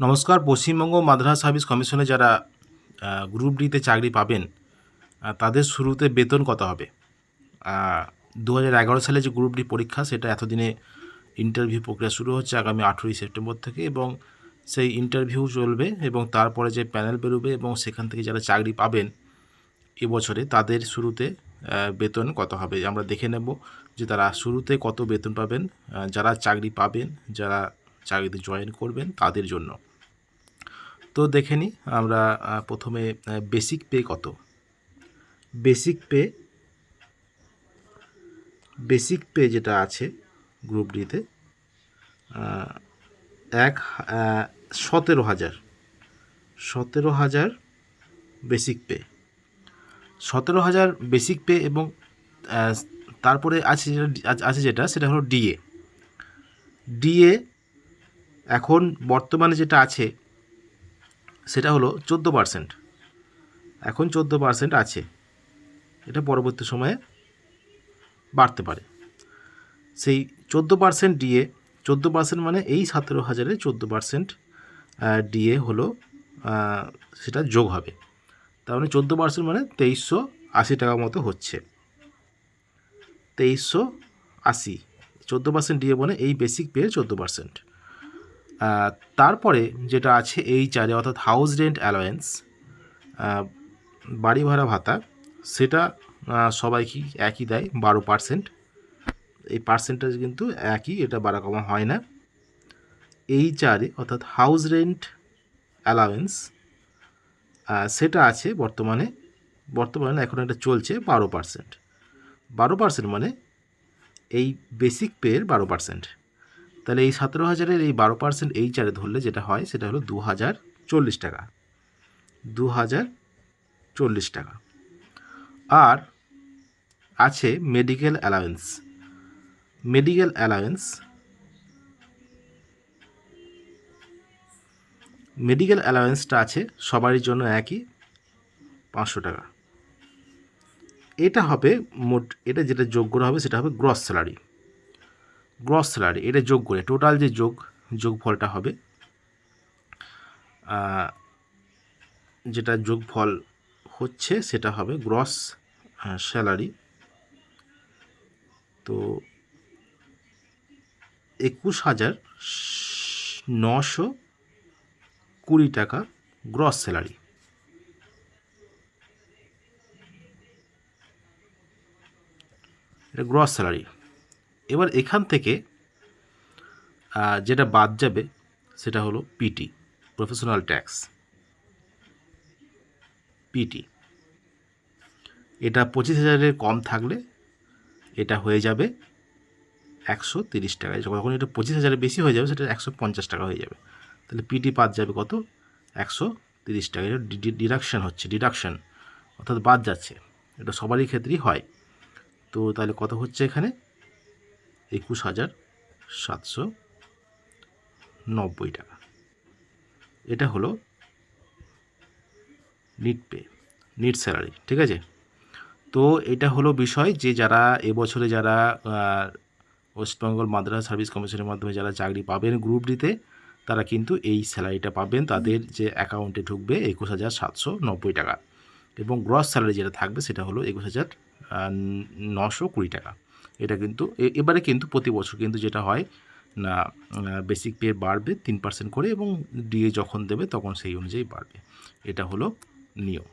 নমস্কার। পশ্চিমবঙ্গ মাদ্রাসা সার্ভিস কমিশনে যারা গ্রুপ ডিতে চাকরি পাবেন তাদের শুরুতে বেতন কত হবে? 2011 সালে যে গ্রুপ ডি পরীক্ষা সেটা এতদিনে ইন্টারভিউ প্রক্রিয়া শুরু হচ্ছে আগামী 18ই সেপ্টেম্বর থেকে, এবং সেই ইন্টারভিউ চলবে এবং তারপরে যে প্যানেল বেরোবে এবং সেখান থেকে যারা চাকরি পাবেন এবছরে তাদের শুরুতে বেতন কত হবে আমরা দেখে নেব যে তারা শুরুতে কত বেতন পাবেন, যারা চাকরি পাবেন, যারা চাকরিতে জয়েন করবেন তাদের জন্য। তো দেখে নিই আমরা প্রথমে বেসিক পে কত। বেসিক পে যেটা আছে গ্রুপ ডিতে 17,000 বেসিক পে, 17,000 বেসিক পে। এবং তারপরে আছে যেটা সেটা হলো ডিএ এখন বর্তমানে যেটা আছে সেটা হলো 14%। এখন 14% আছে, এটা পরবর্তী সময়ে বাড়তে পারে। সেই 14% ডিএ, 14% মানে এই 17,000-এ 14% ডিএ হলো সেটা যোগ হবে। তার মানে 14% মানে 2380 টাকা মতো হচ্ছে। 2380, 14% ডিএ মানে এই বেসিক পে 14%। তারপরে যেটা আছে এইচআরএ অর্থাৎ হাউস রেন্ট অ্যালাওয়েন্স, বাড়ি ভাড়া ভাতা, সেটা সবাইকেই একই দেয় 12%। এই পার্সেন্টেজ কিন্তু একই, এটা বাড়া কমা হয় না। এইচআরএ অর্থাৎ হাউস রেন্ট অ্যালাওয়েন্স, সেটা আছে বর্তমানে এখন এটা চলছে 12%। 12% মানে এই বেসিক পের 12%। তাহলে এই 17,000-এর এই 12% এইচআরএ ধরলে যেটা হয় সেটা হলো 2,040 টাকা। 2,040 টাকা। আর আছে মেডিকেল অ্যালাওয়েন্স। মেডিকেল অ্যালাওয়েন্সটা আছে সবারই জন্য একই, 500 টাকা। এটা হবে মোট, এটা যেটা যোগ করা হবে সেটা হবে গ্রস স্যালারি। এটা যোগ করে টোটাল যে যোগফলটা হবে, যেটা যোগফল হচ্ছে সেটা হবে গ্রস স্যালারি। তো 21,920 টাকা গ্রস স্যালারি। এটা গ্রস স্যালারি। এবার এখান থেকে যেটা বাদ যাবে সেটা হলো পিটি, প্রফেশনাল ট্যাক্স। এটা 25,000-এর কম থাকলে এটা হয়ে যাবে 130 টাকায়। যখন এটা 25,000-এর বেশি হয়ে যাবে সেটা 150 টাকা হয়ে যাবে। তাহলে পিটি বাদ যাবে কত? 130 টাকা। এটা ডিডাকশন অর্থাৎ বাদ যাচ্ছে। এটা সবারই ক্ষেত্রেই হয়। তো তাহলে কত হচ্ছে এখানে? 21,790 টাকা। এটা হলো নিট স্যালারি, ঠিক আছে? তো এটা হলো বিষয় যে যারা এবছরে যারা ওয়েস্টবেঙ্গল মাদ্রাসা সার্ভিস কমিশনের মাধ্যমে যারা চাকরি পাবেন গ্রুপ ডিতে, তারা কিন্তু এই স্যালারিটা পাবেন। তাদের যে অ্যাকাউন্টে ঢুকবে 21,790 টাকা, এবং গ্রস স্যালারি যেটা থাকবে সেটা হলো 21,920 টাকা। এটা কিন্তু এবারে কিন্তু প্রতি বছর কিন্তু যেটা হয় না, বেসিক পে বাড়বে 3% করে, এবং ডিএ যখন দেবে তখন সেই অনুযায়ী বাড়বে। এটা হলো নিয়ম।